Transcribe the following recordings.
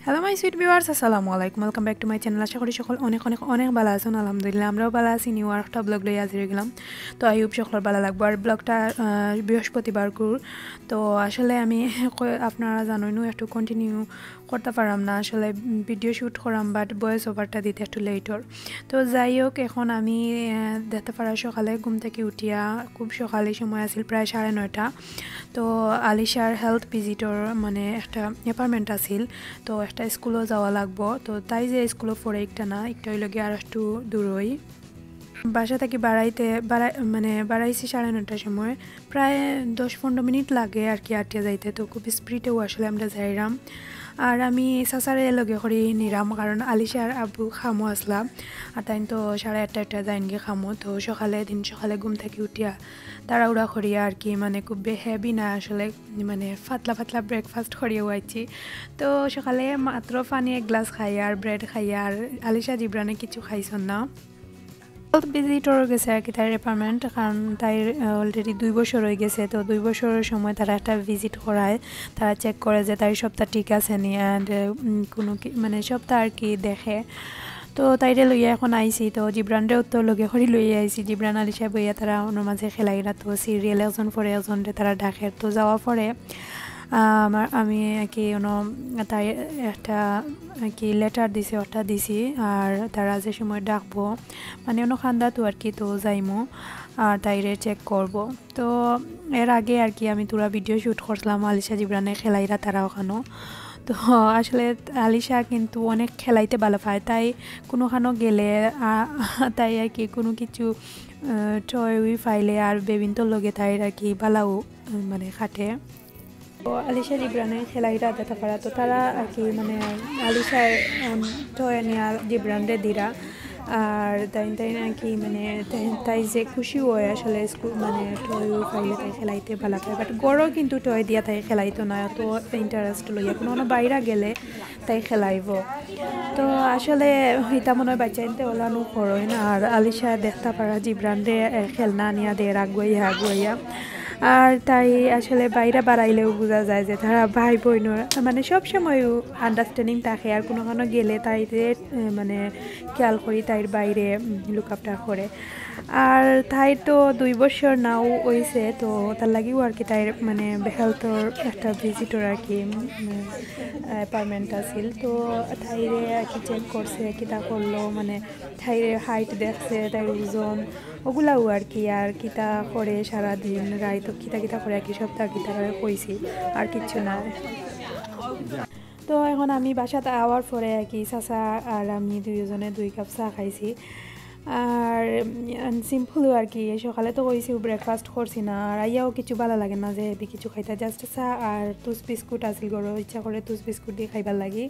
Hello my sweet viewers, আসসালামু আলাইকুম। Welcome back to my channel. আশা করি সকল অনেক অনেক অনেক ভালো আছেন। আলহামদুলিল্লাহ আমরাও ভালো আছি। নিউ আর একটা ব্লগ লই হাজির গেলাম। তো আই হোপ সকলের ভালো লাগবো। আর ব্লগটা বৃহস্পতিবার কুর। তো আসলে আমি আপনারা জানেন একটু কন্টিনিউ করতে পারলাম না, আসলে ভিডিও শ্যুট করাম, বাট ভয়েস ওভারটা দিতে একটু লেটর। তো যাই হোক, এখন আমি দেখতে পারা সকালে ঘুম থেকে উঠিয়া খুব সকালে সময় আছিল, প্রায় 9:30। তো আলিশার হেলথ ভিজিটর মানে একটা অ্যাপার্টমেন্ট আছিল, তো একটা স্কুলও যাওয়া লাগবো। তো তাই যে স্কুলও পড়ে একটা না একটা হইল গিয়ে আর একটু দূরই। বাসা থেকে বাড়াইছি 9:30টার সময়, প্রায় 10-15 মিনিট লাগে আর কি আটিয়া যাইতে। তো খুব স্পিডেও আসলে আমরা যাইরাম। আর আমি সাসারে লগে করি নিরাম, কারণ আলিশার আব্বু খামো আসলাম, আর তাই তো 1:30 যাইন গিয়ে খামো। তো সকালে ঘুম থেকে উঠিয়া তাড়াহুড়া করিয়া আর কি, মানে খুব হেভি না আসলে, মানে ফাতলা ফাতলা ব্রেকফাস্ট করিয়াও আইছি। তো সকালে মাত্র পানি 1 গ্লাস খাইয়া আর ব্রেড খাইয়া, আর আলিশা জিব্রানে কিছু খাইছন না। ভিজিটর গেছে আর কি তার অ্যাপার্টমেন্ট, কারণ তাই অলরেডি 2 বছর হয়ে গেছে। তো 2 বছরের সময় তারা একটা ভিজিট করায়, তারা চেক করে যে তার সবটা ঠিক আছে নি, অ্যান্ড কোনো মানে সবটা আর কি দেখে। তো তাইরে লইয়া এখন আইসি। তো জিব্রানরেও তো লগে খড়ি লইয়া আইসি। জিব্রান আলিশা বইয়া তারা অন্য মাঝে খেলাইরা, তো সিরিয়াল একজন পরে একজনরে তারা ডাকে। তো যাওয়ার পরে আমি কি তাই একটা কি লেটার দিছি, ওটা দিছি। আর তারা যে সময় ডাকবো মানে খান্দা তো আর কি, তো যাইমো আর তাইরে চেক করব। তো এর আগে আর কি আমি তোরা ভিডিও শ্যুট করছিলাম আলিশা জিব্রানে খেলাইরা তারা ওখানো। তো আসলে আলিশা কিন্তু অনেক খেলাইতে ভালো পায়, তাই কোনোখানো গেলে তাই আর কি কোনো কিছু টয় উই ফাইলে আর বেবিনতোর লগে তাই আর কি বালাও মানে খাটে। তো আলিশা জিব্রানে খেলাইরা দেখা পারা, তো তারা আর কি মানে আলিশার টয় নিয়ে জিব্রানরে দিরা। আর তাই নাকি মানে তাই যে খুশি হয় আসলে স্কুল মানে টয় পাইলে তাই খেলাইতে ভালো পায়, বাট গড়ও কিন্তু টয় দিয়া তাই খেলাইতো না, তো ইন্টারেস্ট লইয়া কোনো বাইরা গেলে তাই খেলাইব। তো আসলে এটা মনে হয় বাচ্চা ইনতে ওলানো করয় না। আর আলিশা দেখতে পারা জিব্রানরে খেলনা নিয়া দিয়ে আগুয়াইয়া। আর তাই আসলে বাইরে বাড়াইলেও বোঝা যায় যে তারা ভাই বোন মানে সবসময় আন্ডারস্ট্যান্ডিং থাকে। আর কোনো গেলে তাইরে মানে খেয়াল করি তাইর বাইরে লুকআপটা করে। আর তাই তো 2 বছর নাও হইছে, তো তার লাগিও আর কি তাইর মানে হেলথর একটা ভিজিটর আর কি অ্যাপার্টমেন্ট আছিল। তো তাইরে আর কি চেক করছে, কিতা করলো মানে তাইরে হাইট দেখছে, তাইর ওজন ওগুলাও আর কি, আর কিতা করে সারাদিন রাইত কিতা করে আর কি সপ্তাহ কিতা করে কইছি, আর কিচ্ছু না। তো এখন আমি বাসাতে আওয়ার পরে আর কি চাচা আর আমি দুইজনে 2 কাপ চা খাইছি। আর সিম্পলও আর কি, সকালে তো কইছি ব্রেকফাস্ট করছি না, আর আইয়াও কিছু ভালো লাগে না যে হেভি কিছু খাইতে, জাস্ট চা আর টুস বিস্কুট আছিল গরো, ইচ্ছা করে টুস বিস্কুট দিয়ে খাইবার লাগি।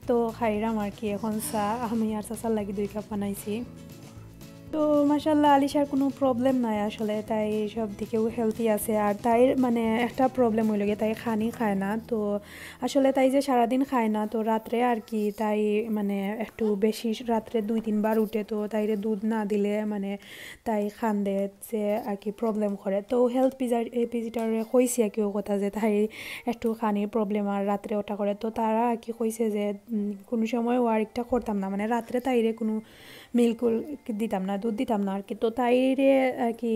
তো খাইরাম আর কি এখন চা আমি আর চাচার লাগি 2 কাপ বানাইছি। তো মাশাল্লাহ আলিশার কোনো প্রবলেম নাই আসলে, তাই সব দিকেও হেলদি আছে। আর তাই মানে একটা প্রবলেম হইল গিয়ে তাই খানি খায় না। তো আসলে তাই যে সারাদিন খায় না, তো রাত্রে আর কি তাই মানে একটু বেশি রাত্রে 2-3 বার উঠে, তো তাইরে দুধ না দিলে মানে তাই খান্দে যে আর কি প্রবলেম করে। তো হেলথ ভিজিটারে কইছে আর কি ও কথা যে তাই একটু খানির প্রবলেম আর রাত্রে ওটা করে। তো তারা আর কি কইছে যে কোনো সময় ও আরেকটা করতাম না, মানে রাত্রে তাইরে কোনো মিল্ক দিতাম না, দুধ দিতাম না আর কি। তো তাইরে আর কি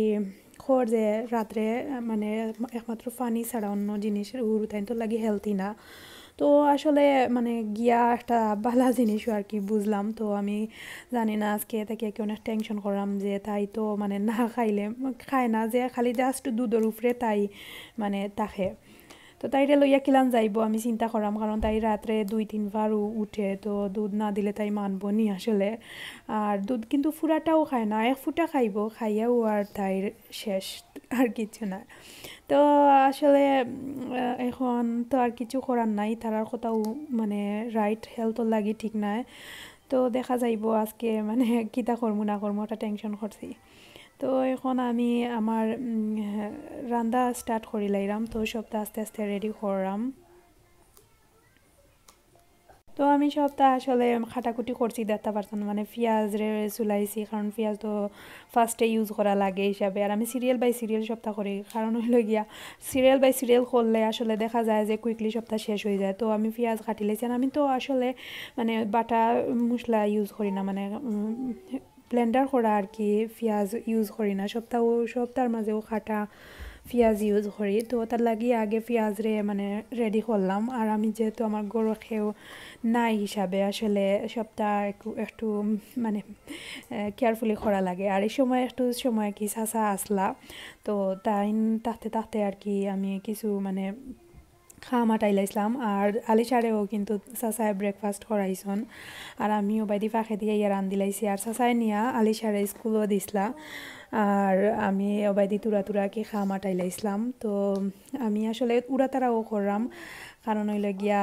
খোর যে রাত্রে মানে একমাত্র পানি ছাড়া অন্য জিনিসের উরু তাই তো লাগি হেলথি না। তো আসলে মানে গিয়া একটা ভালো জিনিসও আর কি বুঝলাম। তো আমি জানি না আজকে তাকে অনেক টেনশন করলাম যে তাই তো মানে না খাইলে খায় না, যে খালি জাস্ট দুধের উপরে তাই মানে তাকে। তো তাইরে লইয়া কিলান যাইব আমি চিন্তা করাম, কারণ তাই রাত্রে 2-3 বার উঠে, তো দুধ না দিলে তাই মানব নি আসলে। আর দুধ কিন্তু ফুরাটাও খায় না, 1 ফুটা খাইব, খাইয়াও আর তাইর শেষ, আর কিছু না। তো আসলে এখন তো আর কিছু করার নাই, তারার কথাও মানে রাইট হেলথর লাগি ঠিক নাই। তো দেখা যাইব আজকে মানে কিতা করবো না করবো ওটা টেনশন করছি। তো এখন আমি আমার রান্না স্টার্ট করি লাইরাম, তো সবটা আস্তে আস্তে রেডি করলাম। তো আমি সবটা আসলে খাটাকুটি করছি দেখতে পারতাম মানে পেঁয়াজ রে চুলাইছি কারণ পেঁয়াজ তো ফার্স্টে ইউজ করা লাগে হিসাবে আর আমি সিরিয়াল বাই সিরিয়াল সপ্তাহ করি কারণ হইল গিয়া সিরিয়াল বাই সিরিয়াল করলে আসলে দেখা যায় যে কুইকলি সপ্তাহ শেষ হয়ে যায় তো আমি পেঁয়াজ কাটি লাইছি আর আমি তো আসলে মানে বাটা মশলা ইউজ করি না মানে ব্লেন্ডার করা আর কি পেঁয়াজ ইউজ করি না সপ্তাহের মাঝেও কাটা পেঁয়াজ ইউজ করি তো তার লাগি আগে পেঁয়াজ রে মানে রেডি করলাম আর আমি যেহেতু আমার গরু খেয়েও নাই হিসাবে আসলে সবটা একটু মানে কেয়ারফুলি করা লাগে আর এই সময় একটু সময় কি চাচা আসলা তো তাই তাতে আর কি আমি কিছু মানে খামা টাইলাইছিলাম আর আলিশারেও কিন্তু চাচায় ব্রেকফাস্ট করাইছন আর আমিও বাইদি ফাঁকে দিয়ে ইয়ে রান্দিলাইছি আর চাচায় নিয়া আলিশারে স্কুলও দিছিলা আর আমি অবাইদি তুরা কি খামা টাইলাইছিলাম তো আমি আসলে উড়াতারাও করলাম কারণ হইলে গিয়া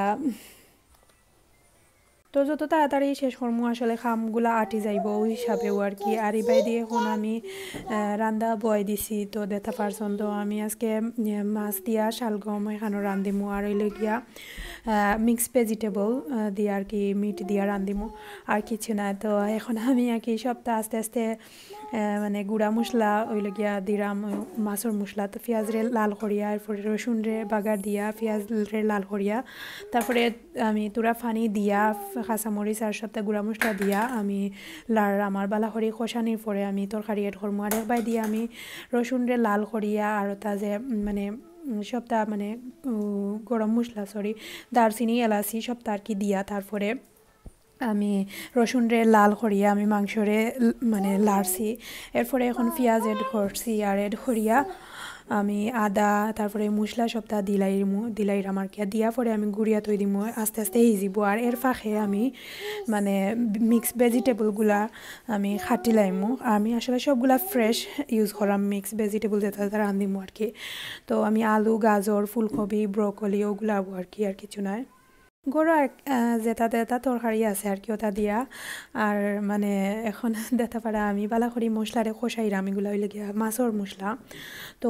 তো যত তাড়াতাড়ি শেষ করমু আসলে খামগুলা আটি যাইব ওই হিসাবেও আর কি আর ইবাই দিয়ে এখন আমি রান্দা বয় দিছি তো দেখতে পারছন তো আমি আজকে মাছ দিয়া শালগম এখানে রান্দিমু আর হইলে গিয়া মিক্স ভেজিটেবল দিয়ে আর কি মিট দিয়া রান্দিমু আর কিছু না তো এখন আমি আর কি সবটা আস্তে আস্তে মানে গুঁড়া মশলা ওইলে গিয়া দিলাম মাছের মশলা তো পেঁয়াজ রে লাল করিয়া এরপরে রসুন রে বাগার দিয়া পেঁয়াজ রে লাল করিয়া তারপরে আমি তুরা ফানি দিয়া কাঁচামরিচ আর সবটা গুঁড়া মশলা দিয়া আমি আমার বালাখরি কষানির পরে আমি তরকারি এড করবো আর একবার দিয়ে আমি রসুন রে লাল করিয়া আর তা যে মানে সবটা মানে গরম মশলা দারচিনি এলাচি সবটা আর কি দিয়া তারপরে আমি রসুন রে লাল করিয়া আমি মাংসরে মানে লাড়ছি এরপরে এখন পেঁয়াজ এড করছি আর এড করিয়া আমি আদা তারপরে মশলা সবটা দিলাইরাম আর কি দিয়া পরে আমি গুড়িয়া তৈ দিমু আস্তে আস্তে সিজিব আর এর ফাঁকে আমি মানে মিক্স ভেজিটেবলগুলা আমি খাটি লাইমু আমি আসলে সবগুলা ফ্রেশ ইউজ করাম মিক্স ভেজিটেবল যেটা রান্ধিমু আর কি তো আমি আলু গাজর ফুলকপি ব্রকলি ওগুলা আর কি আর কিছু নয় গরু আর যেটা তরকারি আছে আর কি ওটা দিয়া আর মানে এখন দেখতে পারা আমি বালা করি মশলারে কষাইরাম এগুলো হইলে গিয়া মাছের মশলা তো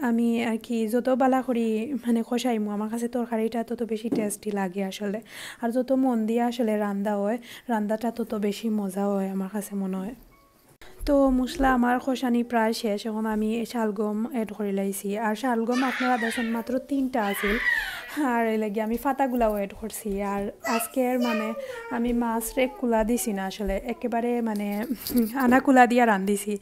আমি আর কি যত বালা করি মানে কষাইমু আমার কাছে তরকারিটা তত বেশি টেস্টি লাগে আসলে আর যত মন দিয়ে আসলে রান্দাটা তত বেশি মজা হয় আমার কাছে মনে হয় তো মশলা আমার কষানি প্রায় শেষ এখন আমি শালগম এড করে লাইছি আর শালগম আপনারা দেখেন মাত্র 3টা আছিল আর এই লাগে আমি ফাতাগুলাও এড করছি আর আজকের মানে আমি মাছ রে কুলা দিছি না আসলে একেবারে মানে আনা কুলা দিয়া রান্ধিছি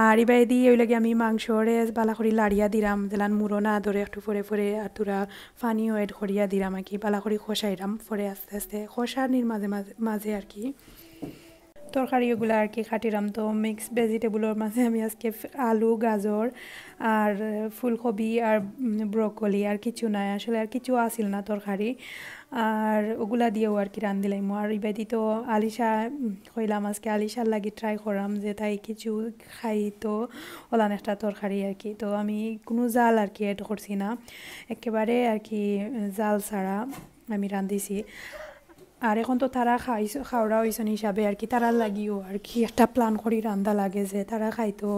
আর এবার দিয়ে ওই লাগে আমি মাংসরে বালা করি লাড়িয়া দিলাম দিলাম মুরনা ধরে একটু পরে আর তোরা পানিও এড করিয়া দিলাম আর কি বালা করি খসাইরাম পরে আস্তে আস্তে খসানির মাঝে আর কি তরকারি ওগুলো আর কি খাটিরাম তো মিক্স ভেজিটেবলের মাঝে আমি আজকে আলু গাজর আর ফুলকপি আর ব্রকলি আর কিছু নাই আসলে আর কিছু আসিল না তরকারি আর ওগুলা দিয়েও আর কি রান্ধিলাম আর ইবাদি তো আলিশা কইলাম আজকে আলিশার লাগি ট্রাই করাম যে তাই কিছু খাই তো ওলান একটা তরকারি আর কি তো আমি কোনো জাল আর কি এড করছি না একেবারে আর কি জাল ছাড়া আমি রান্ধিছি আর এখন তো তারা খাওয়া হয়েছেন হিসাবে আর কি তারা লাগিও আর কি একটা প্ল্যান করি রান্দা লাগে যে তারা খাইতো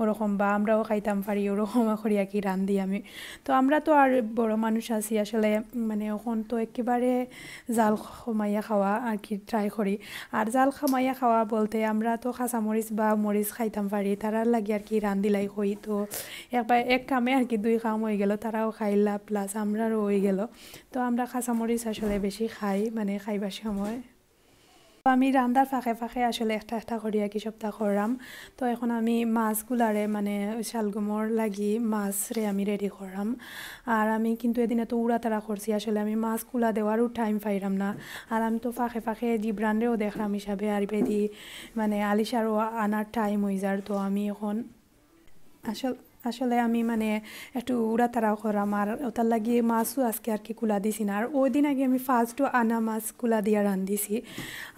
ওরকম বা আমরাও খাইতাম পারি ওরকম করি আর কি রান্ধি আমি তো আমরা তো আর বড় মানুষ আছি আসলে মানে এখন তো একেবারে জাল খমাইয়া খাওয়া আর কি ট্রাই করি আর জাল খামাইয়া খাওয়া বলতে আমরা তো কাঁচামরিচ বা মরিচ খাইতাম পারি তারার লাগে আর কি রান্ধিলাই কই তো একবার এক কামে আর কি 2 কাম হয়ে গেল তারাও খাইলা প্লাস আমরারও হয়ে গেল তো আমরা কাঁচামরিচ আসলে বেশি খাই মানে খাইবার সময় আমি রান্দার ফাঁকে আসলে একটা করি আর কি সপ্তাহ করলাম তো এখন আমি মাছগুলারে মানে শালগমর লাগি মাছরে আমি রেডি করলাম আর আমি কিন্তু এদিন এত উড়াতাড়া করছি আসলে আমি মাছগুলা দেওয়ারও টাইম পাইলাম না আর আমি তো ফাঁকে জিব্রানরেও দেখলাম হিসাবে আর বেদি মানে আলিশারও আনার টাইম হয়ে যার তো আমি এখন আসলে আমি মানে একটু উড়াতাড়াও করাম আর ওটার লাগিয়ে মাছও আজকে আর কি কুলা দিছি না আর ওই দিন আগে আমি ফার্স্টও আনা মাছ কুলা দিয়া রান্ধিছি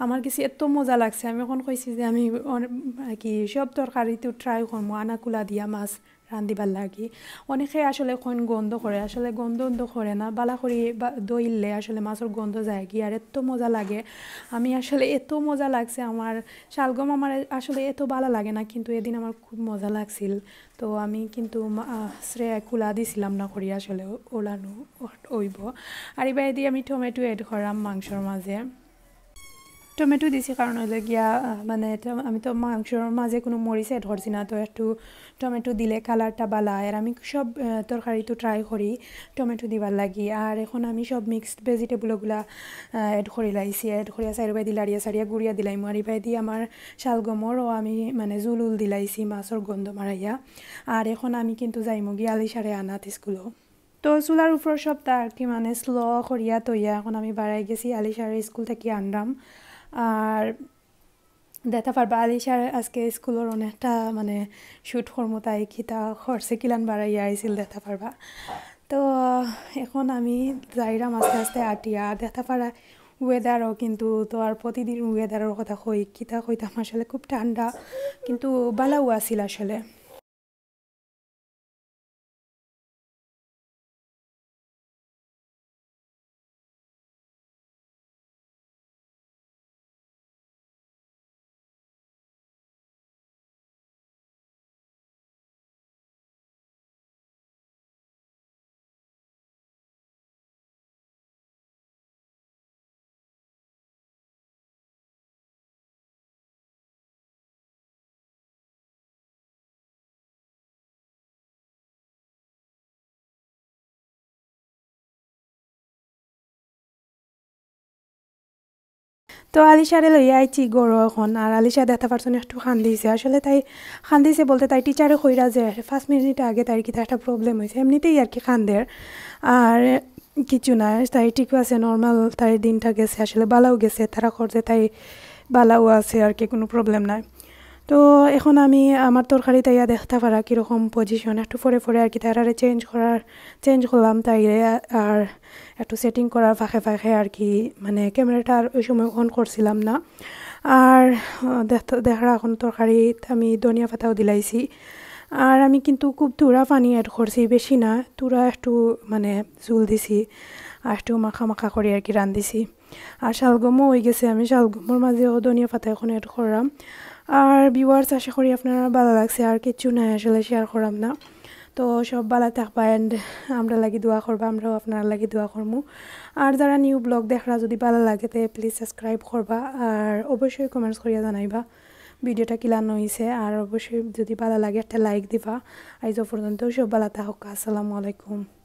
আমার কিছু এত মজা লাগছে আমি এখন কইছি যে আমি আর কি সব তরকারিতে ট্রাই করবো আনা কুলা দিয়া মাছ রান্দিবার লাগি অনেকে আসলে কোন গন্ধ করে আসলে গন্ধ করে না বালা করি দইলে আসলে মাছের গন্ধ যায় কি আর এত মজা লাগে আমি আসলে এত মজা লাগছে আমার শালগম আমার আসলে এত ভালো লাগে না কিন্তু এদিন আমার খুব মজা লাগছিল তো আমি কিন্তু শ্রেয়া কুলা দিছিলাম না করি আসলে ওলানো ওইব আর এবার দিয়ে আমি টমেটো এড করাম মাংসর মাঝে টমেটো দিছি কারণ হইলে গিয়া মানে আমি তো মাংসর মাঝে কোনো মরিচ এড করছি না তো একটু টমেটো দিলে কালারটা বালা আর আমি সব তরকারি তো ট্রাই করি টমেটো দিবার লাগি আর এখন আমি সব মিক্সড ভেজিটেবলগুলা এড করে লাইছি এড করিয়া চাইরবাই দি লাড়িয়া সারিয়া গুড়িয়া দিলাই মারিবাই দি আমার শালগমরও আমি মানে জুলুল দিলাইছি মাছর গন্ধ মারাইয়া আর এখন আমি কিন্তু যাইমো গিয়া আলিশারে আনাত স্কুলও তো চুলার উপর সবটা আর কি মানে স্লো করিয়া তৈয়া এখন আমি বাড়াই গেছি আলিশারে স্কুল থেকে আনলাম আর দেখা পারবা আলিশার আজকে স্কুলের অনেকটা মানে শুট কর্মো তাই খিতা খরচে কিলান বাড়াইয়া আইছিল দেখা পারবা তো এখন আমি যাইরাম আস্তে আস্তে আটিয়া দেখা পারা ওয়েদারও কিন্তু তো আর প্রতিদিন ওয়েদারের কথা কই খিতা কইতাম আসলে খুব ঠান্ডা কিন্তু বালাও আছিল আসলে তো আলিশারে লইয়া আইছি গড় এখন আর আলিশা দেখা পারছেন একটু খান্দিছে আসলে তাই খান্দিছে বলতে তাই টিচারে কইরা যে 5 মিনিট আগে তাই কি একটা প্রবলেম হয়েছে এমনিতেই আর কি খান্দের আর কিছু না তাই ঠিক আছে নর্মাল তাই দিনটা গেছে আসলে বালাও গেছে তারা করছে তাই বালাও আছে আর কি কোনো প্রবলেম নাই তো এখন আমি আমার তরকারি তাইয়া দেখতে পারা কীরকম পজিশন একটু পরে আর কি তারারে চেঞ্জ করলাম তাইরে আর একটু সেটিং করার ফাঁকে ফাঁকে আর কি মানে ক্যামেরাটা আর ওই সময় অন করছিলাম না আর দেখার এখন তরকারিত আমি ধনিয়া পাতাও দিলাইছি আর আমি কিন্তু খুব তুরা পানি অ্যাড করছি বেশি না তুরা একটু মানে জুল দিছি আর একটু মাখা মাখা করে আর কি রান্ধিছি আর শালগমও হয়ে গেছে আমি শালগমের মাঝেও ধনিয়া পাতা এখন অ্যাড করলাম আর ভিউয়ার্স আশা করি আপনারা ভালো লাগছে আর কিছু নাই আসলে শেয়ার করাম না তো সব ভালো থাকবা অ্যান্ড আমরা লাগি দোয়া করবা আমরাও আপনারা লাগি দোয়া করবো আর যারা নিউ ব্লগ দেখরা যদি ভালো লাগে তো প্লিজ সাবস্ক্রাইব করবা আর অবশ্যই কমেন্টস করিয়া জানাইবা ভিডিওটা কিলানো হয়েছে আর অবশ্যই যদি ভালো লাগে একটা লাইক দিবা আইজ পর্যন্ত সব ভালো থাকুক আসসালামু আলাইকুম